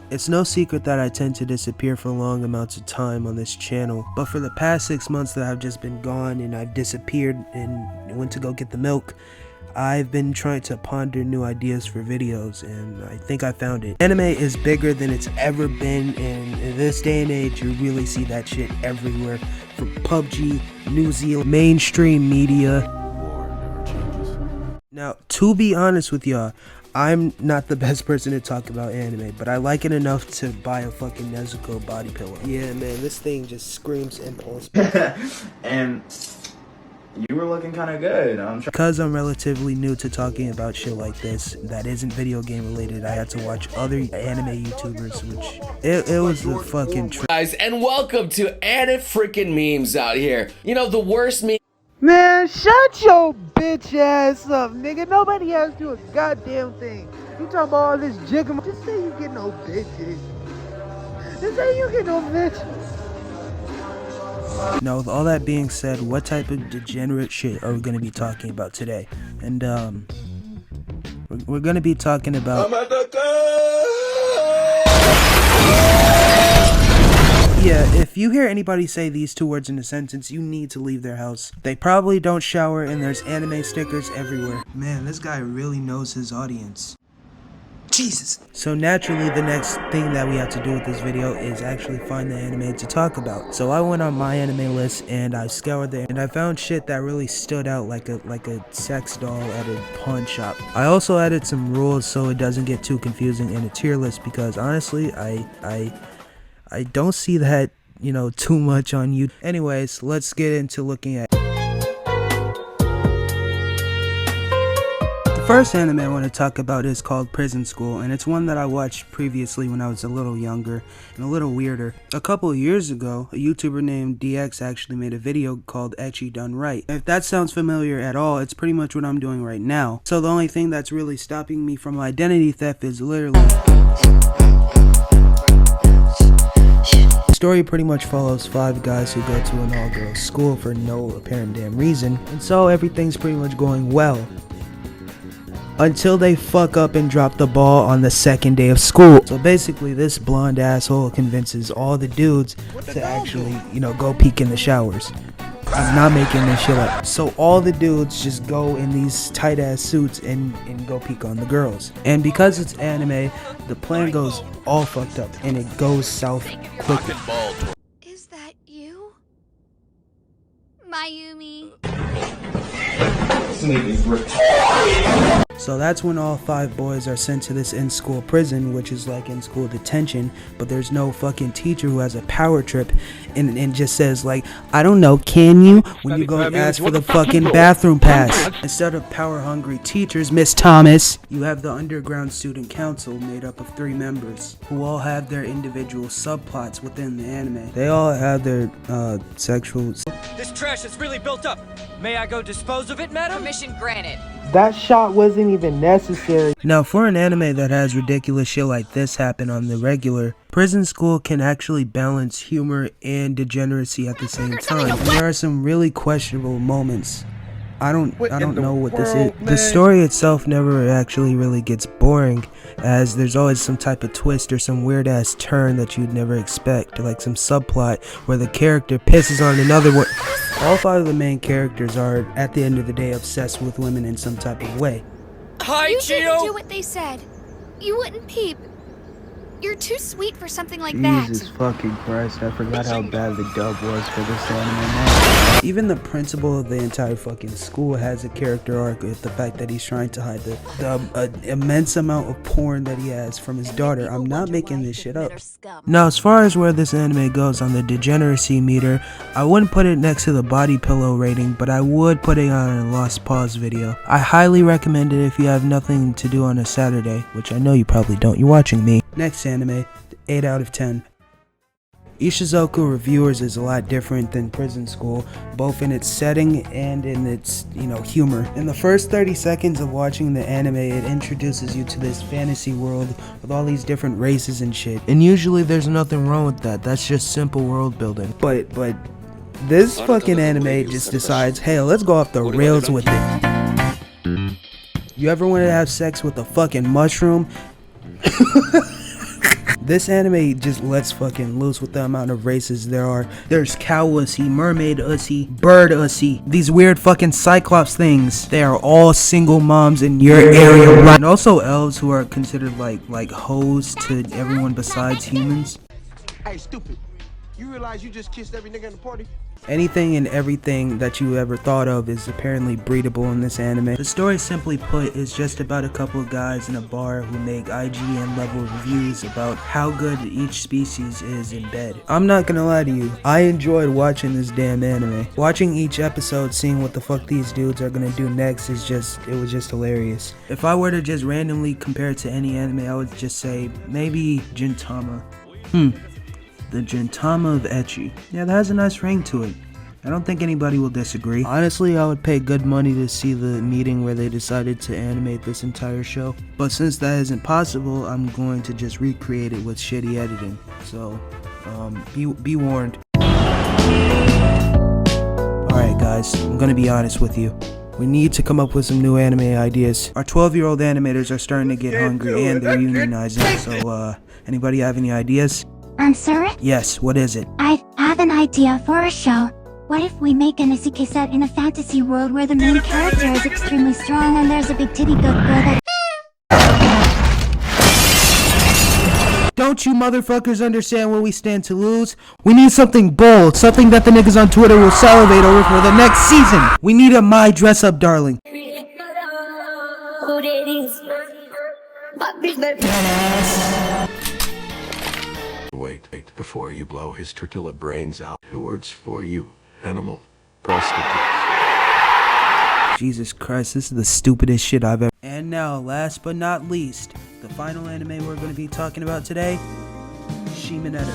It's no secret that I tend to disappear for long amounts of time on this channel, but for the past 6 months that I've just been gone and I've disappeared and went to go get the milk, I've been trying to ponder new ideas for videos, and I think I found it. Anime is bigger than it's ever been, and in this day and age you really see that shit everywhere, from PUBG, New Zealand, mainstream media. Now, to be honest with y'all, I'm not the best person to talk about anime, but I like it enough to buy a fucking Nezuko body pillow. Yeah, man, this thing just screams impulse. And you were looking kind of good. Because I'm relatively new to talking about shit like this that isn't video game related, I had to watch other anime YouTubers, which it was a fucking guys, and welcome to anime freaking memes out here. You know, the worst meme. Man, shut your bitch ass up, nigga. Nobody has to do a goddamn thing. You talking about all this jigging. Just say you get no bitches. Just say you get no bitches. Now, with all that being said, what type of degenerate shit are we going to be talking about today? And we're going to be talking about... Yeah, if you hear anybody say these two words in a sentence, you need to leave their house. They probably don't shower and there's anime stickers everywhere. Man, this guy really knows his audience. Jesus. So naturally, the next thing that we have to do with this video is actually find the anime to talk about. So I went on my anime list and I scoured there and I found shit that really stood out like a sex doll at a pawn shop. I also added some rules so it doesn't get too confusing in a tier list, because honestly, I don't see that, you know, too much on YouTube. Anyways, let's get into looking at. The first anime I want to talk about is called Prison School, and it's one that I watched previously when I was a little younger and a little weirder. A couple of years ago, a YouTuber named DX actually made a video called Ecchi Done Right. If that sounds familiar at all, it's pretty much what I'm doing right now. So the only thing that's really stopping me from identity theft is literally... The story pretty much follows 5 guys who go to an all-girls school for no apparent damn reason, and so everything's pretty much going well. Until they fuck up and drop the ball on the second day of school. So basically, this blonde asshole convinces all the dudes to actually, you know, go peek in the showers. I'm not making this shit up. So all the dudes just go in these tight ass suits and go peek on the girls. And because it's anime, the plan goes all fucked up and it goes south quickly. Is that you? Mayumi. So that's when all 5 boys are sent to this in-school prison, which is like in-school detention, but there's no fucking teacher who has a power trip and just says like, I don't know, can you? When you go and ask for the fucking bathroom pass. Instead of power-hungry teachers, Miss Thomas, you have the underground student council made up of 3 members who all have their individual subplots within the anime. They all have their sexual... This trash is really built up. May I go dispose of it, madam? Permission granted. That shot wasn't even necessary. Now, for an anime that has ridiculous shit like this happen on the regular, Prison School can actually balance humor and degeneracy at the same time. And there are some really questionable moments. I don't know what this is. The story itself never actually really gets boring, as there's always some type of twist or some weird ass turn that you'd never expect, like some subplot where the character pisses on another one. All 5 of the main characters are, at the end of the day, obsessed with women in some type of way. Hi, You Chio! didn't do what they said. You wouldn't peep. You're too sweet for something like that. Jesus fucking Christ, I forgot how bad the dub was for this anime now. Even the principal of the entire fucking school has a character arc with the fact that he's trying to hide the immense amount of porn that he has from his daughter. I'm not making this shit up. Now, as far as where this anime goes on the degeneracy meter, I wouldn't put it next to the body pillow rating, but I would put it on a Lost Pause video. I highly recommend it if you have nothing to do on a Saturday, which I know you probably don't, you're watching me. Next anime, 8 out of 10. Ishizoku Reviewers is a lot different than Prison School, both in its setting and in its, humor. In the first 30 seconds of watching the anime, it introduces you to this fantasy world with all these different races and shit. And usually there's nothing wrong with that, that's just simple world building. But this fucking anime just decides, hey, let's go off the rails with it. You ever wanted to have sex with a fucking mushroom? This anime just lets fucking loose with the amount of races there are. There's cow ussy, mermaid ussy, bird ussy, these weird fucking cyclops things. They are all single moms in your area, right? And also elves who are considered like hoes to everyone besides humans. Hey, stupid. You realize you just kissed every nigga in the party? Anything and everything that you ever thought of is apparently breedable in this anime. The story, simply put, is just about a couple of guys in a bar who make IGN level reviews about how good each species is in bed. I'm not gonna lie to you, I enjoyed watching this damn anime. Watching each episode, seeing what the fuck these dudes are gonna do next it was just hilarious. If I were to just randomly compare it to any anime, I would just say maybe Gintama. The Gintama of ecchi. Yeah, that has a nice ring to it. I don't think anybody will disagree. Honestly, I would pay good money to see the meeting where they decided to animate this entire show. But since that isn't possible, I'm going to just recreate it with shitty editing. So, be warned. Alright guys, I'm gonna be honest with you. We need to come up with some new anime ideas. Our 12-year-old animators are starting to get hungry and they're unionizing. So, anybody have any ideas? Sir? Yes, what is it? I have an idea for a show. What if we make an isekai set in a fantasy world where the main character is extremely strong and there's a big titty goat girl that— Don't you motherfuckers understand what we stand to lose? We need something bold, something that the niggas on Twitter will salivate over for the next season. We need a My Dress Up Darling. Wait before you blow his tortilla brains out. Two words for you, animal. Prostitute. Jesus Christ, this is the stupidest shit I've ever. And now, last but not least, the final anime we're going to be talking about today, Shimoneta.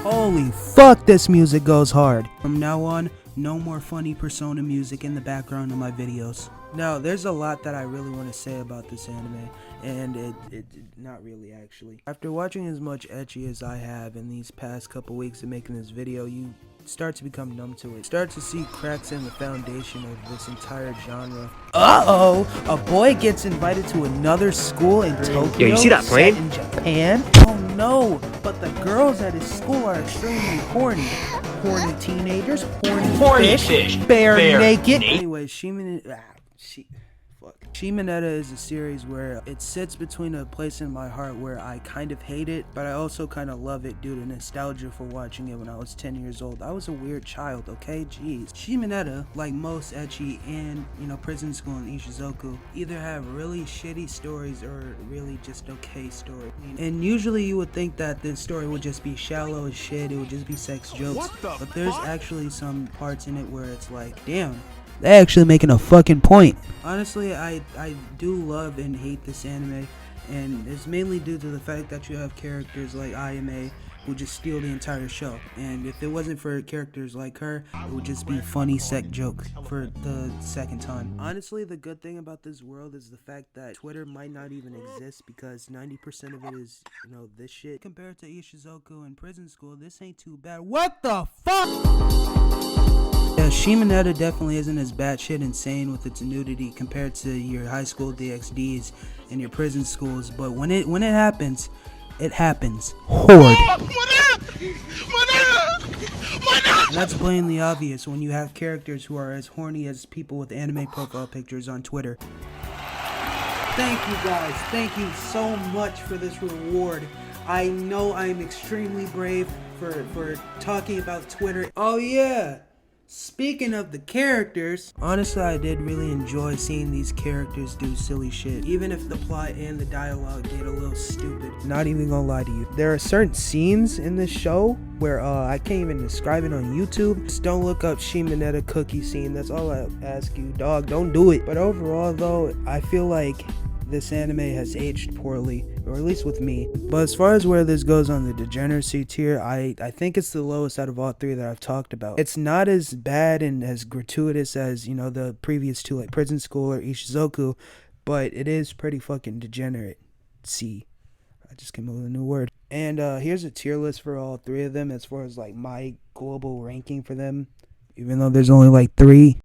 Holy fuck, this music goes hard. From now on, no more funny persona music in the background of my videos. Now, there's a lot that I really want to say about this anime, and it not really actually. After watching as much ecchi as I have in these past couple weeks of making this video, you start to become numb to it. Start to see cracks in the foundation of this entire genre. Uh-oh! A boy gets invited to another school in Tokyo, Yo, you see that plane? set in Japan? Oh no! But the girls at his school are extremely horny. Horny teenagers, horny fish, bare naked. Anyway, Shimoneta is a series where it sits between a place in my heart where I kind of hate it, but I also kind of love it due to nostalgia for watching it when I was 10 years old. I was a weird child, okay? Jeez. Shimoneta, like most ecchi and, Prison School and Ishizoku, either have really shitty stories or really just okay stories. And usually you would think that this story would just be shallow as shit, it would just be sex jokes, but there's actually some parts in it where it's like, damn, they're actually making a fucking point. Honestly, I do love and hate this anime, and it's mainly due to the fact that you have characters like Ayame who just steal the entire show. And if it wasn't for characters like her, it would just be funny sex joke for the second time. Honestly, the good thing about this world is the fact that Twitter might not even exist because 90% of it is, this shit. Compared to Ishizoku and Prison School, this ain't too bad. What the fuck? Yeah, Shimoneta definitely isn't as batshit insane with its nudity compared to your high school DxDs and your prison schools, but when it happens, it happens hard. And that's blatantly obvious when you have characters who are as horny as people with anime profile pictures on Twitter. Thank you guys, thank you so much for this reward. I know I'm extremely brave for talking about Twitter. Oh yeah! Speaking of the characters, honestly I did really enjoy seeing these characters do silly shit, even if the plot and the dialogue get a little stupid. Not even gonna lie to you. There are certain scenes in this show where I can't even describe it on YouTube. Just don't look up Shimoneta cookie scene, that's all I ask you, dog, don't do it. But overall though, I feel like this anime has aged poorly, or at least with me. But as far as where this goes on the degeneracy tier, I think it's the lowest out of all three that I've talked about. It's not as bad and as gratuitous as, the previous two, like Prison School or Ishizoku, but it is pretty fucking degenerate. See, I just came up with a new word. And here's a tier list for all three of them as far as like my global ranking for them, even though there's only like 3.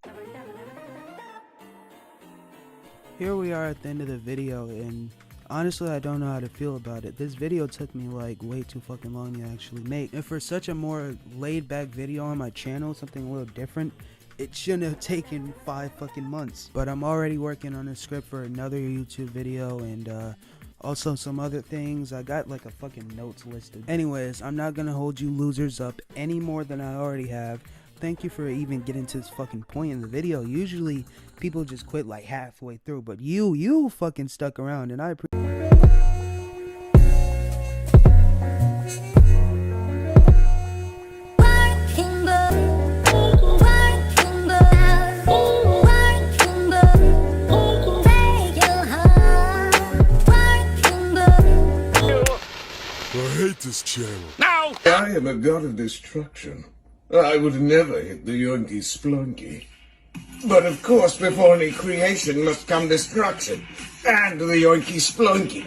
Here we are at the end of the video, and honestly I don't know how to feel about it. This video took me like way too fucking long to actually make, and for such a more laid back video on my channel, something a little different, it shouldn't have taken 5 fucking months. But I'm already working on a script for another YouTube video, and also some other things. I got like a fucking notes listed. Anyways, I'm not gonna hold you losers up any more than I already have. Thank you for even getting to this fucking point in the video. Usually people just quit like halfway through, but you fucking stuck around, and I appreciate. I hate this channel. No! I am a god of destruction. I would never hit the Yoinky Splunky. But of course, before any creation must come destruction. And the Yoinky Splunky.